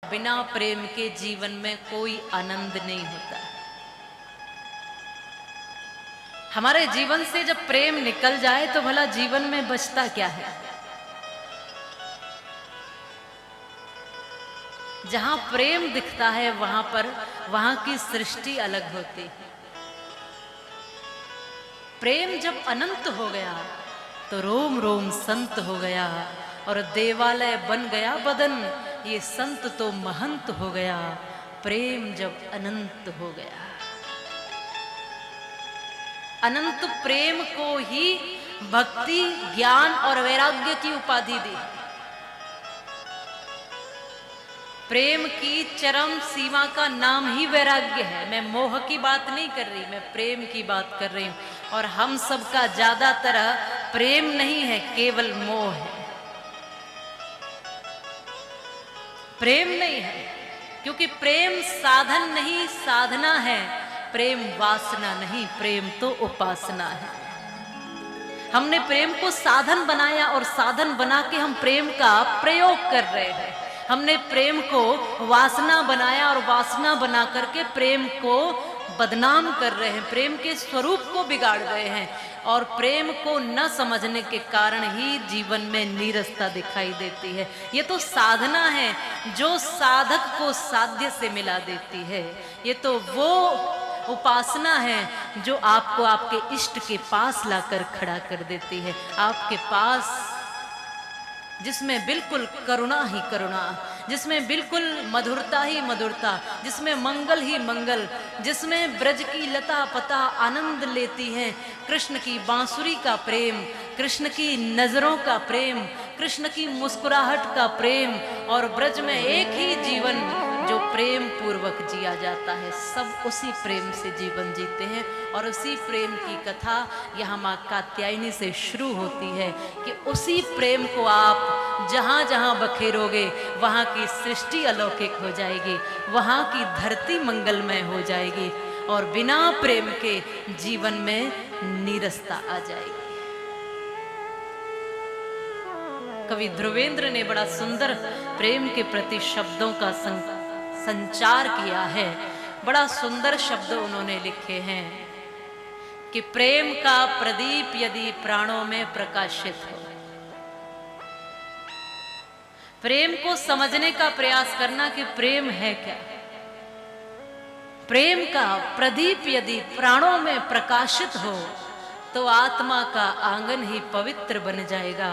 बिना प्रेम के जीवन में कोई आनंद नहीं होता। हमारे जीवन से जब प्रेम निकल जाए तो भला जीवन में बचता क्या है। जहां प्रेम दिखता है वहां की सृष्टि अलग होती है। प्रेम जब अनंत हो गया तो रोम रोम संत हो गया और देवालय बन गया बदन, ये संत तो महंत हो गया। प्रेम जब अनंत हो गया, अनंत प्रेम को ही भक्ति, ज्ञान और वैराग्य की उपाधि दी। प्रेम की चरम सीमा का नाम ही वैराग्य है। मैं मोह की बात नहीं कर रही, मैं प्रेम की बात कर रही हूं। और हम सबका ज्यादातर प्रेम नहीं है, केवल मोह है। प्रेम नहीं है, क्योंकि प्रेम साधन नहीं, साधना है। प्रेम वासना नहीं, प्रेम तो उपासना है। हमने प्रेम को साधन बनाया और साधन बना के हम प्रेम का प्रयोग कर रहे हैं। हमने प्रेम को वासना बनाया और वासना बना करके प्रेम को बदनाम कर रहे हैं, प्रेम के स्वरूप को बिगाड़ रहे हैं। और प्रेम को न समझने के कारण ही जीवन में नीरसता दिखाई देती है। ये तो साधना है जो साधक को साध्य से मिला देती है। ये तो वो उपासना है जो आपको आपके इष्ट के पास लाकर खड़ा कर देती है। आपके पास जिसमें बिल्कुल करुणा ही करुणा, जिसमें बिल्कुल मधुरता ही मधुरता, जिसमें मंगल ही मंगल, जिसमें ब्रज की लता पता आनंद लेती हैं। कृष्ण की बांसुरी का प्रेम, कृष्ण की नजरों का प्रेम, कृष्ण की मुस्कुराहट का प्रेम, और ब्रज में एक ही जीवन जो प्रेम पूर्वक जिया जाता है। सब उसी प्रेम से जीवन जीते हैं। और उसी प्रेम की कथा यहाँ माँ कात्यायनी से शुरू होती है कि उसी प्रेम को आप जहाँ जहाँ बखेरोगे वहाँ की सृष्टि अलौकिक हो जाएगी, वहाँ की धरती मंगलमय हो जाएगी, और बिना प्रेम के जीवन में नीरसता आ जाएगी। कवि ध्रुवेंद्र ने बड़ा सुंदर प्रेम के प्रति शब्दों का संचार किया है। बड़ा सुंदर शब्द उन्होंने लिखे हैं कि प्रेम का प्रदीप यदि प्राणों में प्रकाशित हो। प्रेम को समझने का प्रयास करना कि प्रेम है क्या। प्रेम का प्रदीप यदि प्राणों में प्रकाशित हो तो आत्मा का आंगन ही पवित्र बन जाएगा।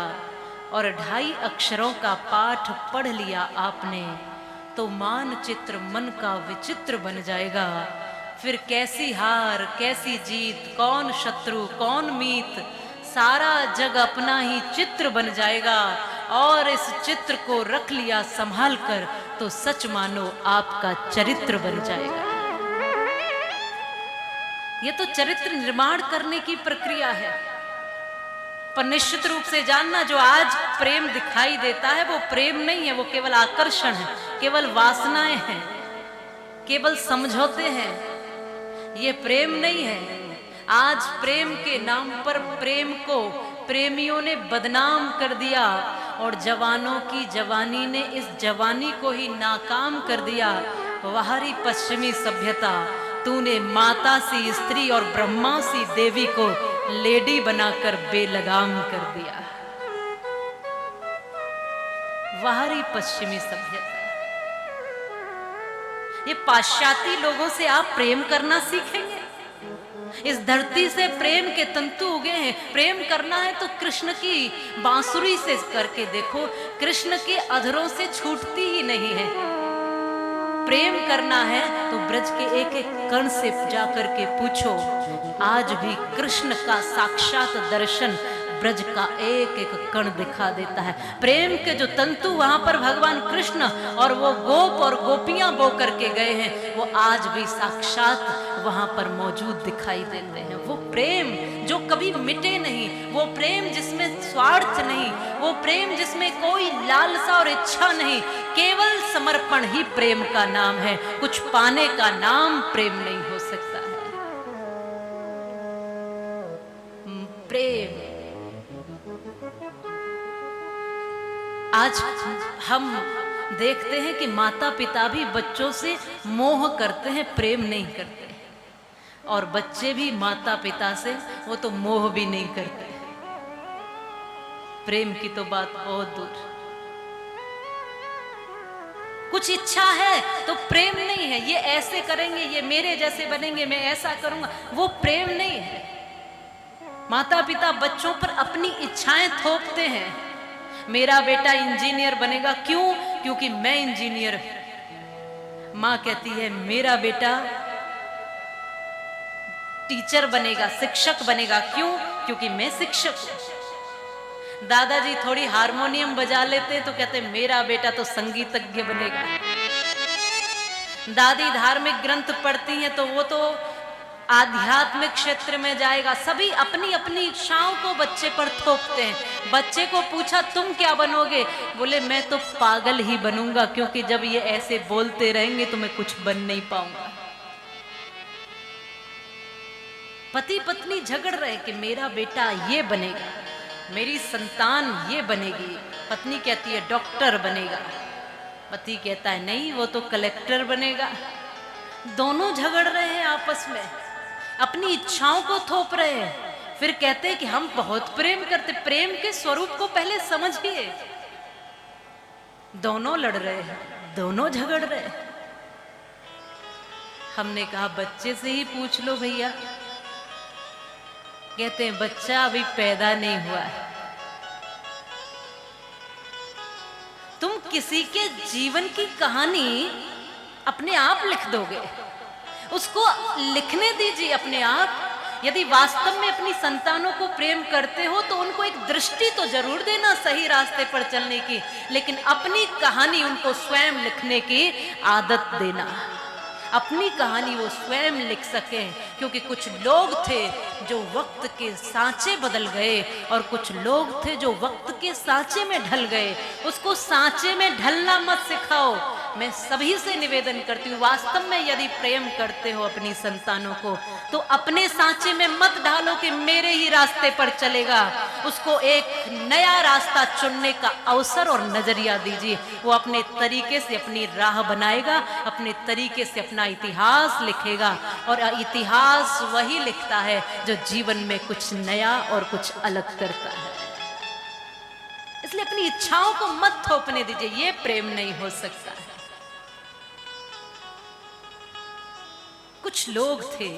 और 2.5 अक्षरों का पाठ पढ़ लिया आपने तो मानचित्र मन का विचित्र बन जाएगा। फिर कैसी हार कैसी जीत, कौन शत्रु कौन मीत, सारा जग अपना ही चित्र बन जाएगा। और इस चित्र को रख लिया संभाल कर तो सच मानो आपका चरित्र बन जाएगा। ये तो चरित्र निर्माण करने की प्रक्रिया है। पर निश्चित रूप से जानना, जो आज प्रेम दिखाई देता है वो प्रेम नहीं है, वो केवल आकर्षण है, केवल वासनाएं हैं, केवल समझौते हैं। ये प्रेम नहीं है। आज प्रेम के नाम पर प्रेम को प्रेमियों ने बदनाम कर दिया और जवानों की जवानी ने इस जवानी को ही नाकाम कर दिया। बाहरी पश्चिमी सभ्यता, तूने माता सी स्त्री और ब्रह्मा सी देवी को लेडी बनाकर बेलगाम कर दिया। बाहरी पश्चिमी सभ्यता, ये पाश्चात्य लोगों से आप प्रेम करना सीखेंगे। इस धरती से प्रेम के तंतु उगे हैं। प्रेम करना है तो कृष्ण की बांसुरी से करके देखो, कृष्ण के अधरों से छूटती ही नहीं है। प्रेम करना है तो ब्रज के एक एक कण से जाकर के पूछो, आज भी कृष्ण का साक्षात दर्शन ब्रज का एक एक कण दिखा देता है। प्रेम के जो तंतु वहां पर भगवान कृष्ण और वो गोप और गोपियां बो करके गए हैं, वो आज भी साक्षात वहां पर मौजूद दिखाई देते हैं। वो प्रेम जो कभी मिटे नहीं, वो प्रेम जिसमें स्वार्थ नहीं, वो प्रेम जिसमें कोई लालसा और इच्छा नहीं, केवल समर्पण ही प्रेम का नाम है। कुछ पाने का नाम प्रेम नहीं हो सकता है। प्रेम आज हम देखते हैं कि माता पिता भी बच्चों से मोह करते हैं, प्रेम नहीं करते, और बच्चे भी माता पिता से वो तो मोह भी नहीं करते। प्रेम की तो बात बहुत दूर। कुछ इच्छा है तो प्रेम नहीं है, ये ऐसे करेंगे, ये मेरे जैसे बनेंगे, मैं ऐसा करूंगा, वो प्रेम नहीं है। माता पिता बच्चों पर अपनी इच्छाएं थोपते हैं। मेरा बेटा इंजीनियर बनेगा, क्यों? क्योंकि मैं इंजीनियर हूं। मां कहती है मेरा बेटा टीचर बनेगा, शिक्षक बनेगा, क्यों? क्योंकि मैं शिक्षक हूं। दादाजी थोड़ी हारमोनियम बजा लेते तो कहते मेरा बेटा तो संगीतज्ञ बनेगा। दादी धार्मिक ग्रंथ पढ़ती हैं तो वो तो आध्यात्मिक क्षेत्र में जाएगा। सभी अपनी अपनी इच्छाओं को बच्चे पर थोपते हैं। बच्चे को पूछा तुम क्या बनोगे? बोले मैं तो पागल ही बनूंगा, क्योंकि जब ये ऐसे बोलते रहेंगे तो मैं कुछ बन नहीं पाऊंगा। पति पत्नी झगड़ रहे कि मेरा बेटा ये बनेगा, मेरी संतान ये बनेगी। पत्नी कहती है डॉक्टर बनेगा, पति कहता है नहीं वो तो कलेक्टर बनेगा। दोनों झगड़ रहे हैं आपस में, अपनी इच्छाओं को थोप रहे हैं। फिर कहते हैं कि हम बहुत प्रेम करते। प्रेम के स्वरूप को पहले समझिए। दोनों लड़ रहे हैं, दोनों झगड़ रहे हैं। हमने कहा बच्चे से ही पूछ लो भैया। कहते हैं बच्चा अभी पैदा नहीं हुआ है। तुम किसी के जीवन की कहानी अपने आप लिख दोगे, उसको लिखने दीजिए अपने आप। यदि वास्तव में अपनी संतानों को प्रेम करते हो तो उनको एक दृष्टि तो जरूर देना सही रास्ते पर चलने की, लेकिन अपनी कहानी उनको स्वयं लिखने की आदत देना। अपनी कहानी वो स्वयं लिख सकें, क्योंकि कुछ लोग थे जो वक्त के सांचे बदल गए और कुछ लोग थे जो वक्त के सांचे में ढल गए। उसको सांचे में ढलना मत सिखाओ। मैं सभी से निवेदन करती हूँ, वास्तव में यदि प्रेम करते हो अपनी संतानों को तो अपने सांचे में मत ढालो कि मेरे ही रास्ते पर चलेगा। उसको एक नया रास्ता चुनने का अवसर और नजरिया दीजिए। वो अपने तरीके से अपनी राह बनाएगा, अपने तरीके से अपना इतिहास लिखेगा, और इतिहास वही लिखता है जो जीवन में कुछ नया और कुछ अलग करता है। इसलिए अपनी इच्छाओं को मत थोपने दीजिए, ये प्रेम नहीं हो सकता है। कुछ लोग थे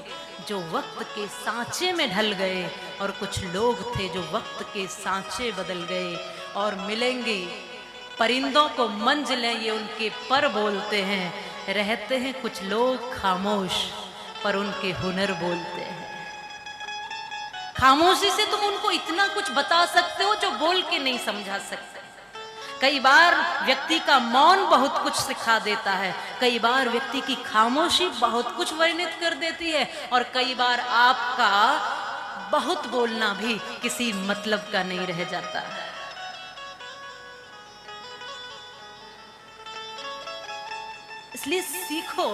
जो वक्त के सांचे में ढल गए और कुछ लोग थे जो वक्त के सांचे बदल गए। और मिलेंगे परिंदों को मंजिलें ये उनके पर बोलते हैं। रहते हैं कुछ लोग खामोश पर उनके हुनर बोलते हैं। खामोशी से तुम उनको इतना कुछ बता सकते हो जो बोल के नहीं समझा सकते। कई बार व्यक्ति का मौन बहुत कुछ सिखा देता है, कई बार व्यक्ति की खामोशी बहुत कुछ वर्णित कर देती है, और कई बार आपका बहुत बोलना भी किसी मतलब का नहीं रह जाता है। इसलिए सीखो,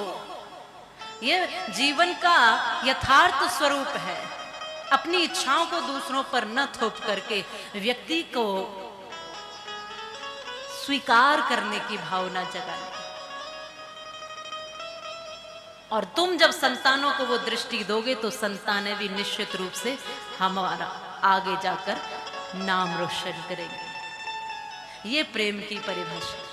ये जीवन का यथार्थ स्वरूप है। अपनी इच्छाओं को दूसरों पर न थोप करके व्यक्ति को स्वीकार करने की भावना जगानी। और तुम जब संतानों को वो दृष्टि दोगे तो संतानें भी निश्चित रूप से हमारा आगे जाकर नाम रोशन करेंगे। ये प्रेम की परिभाषा।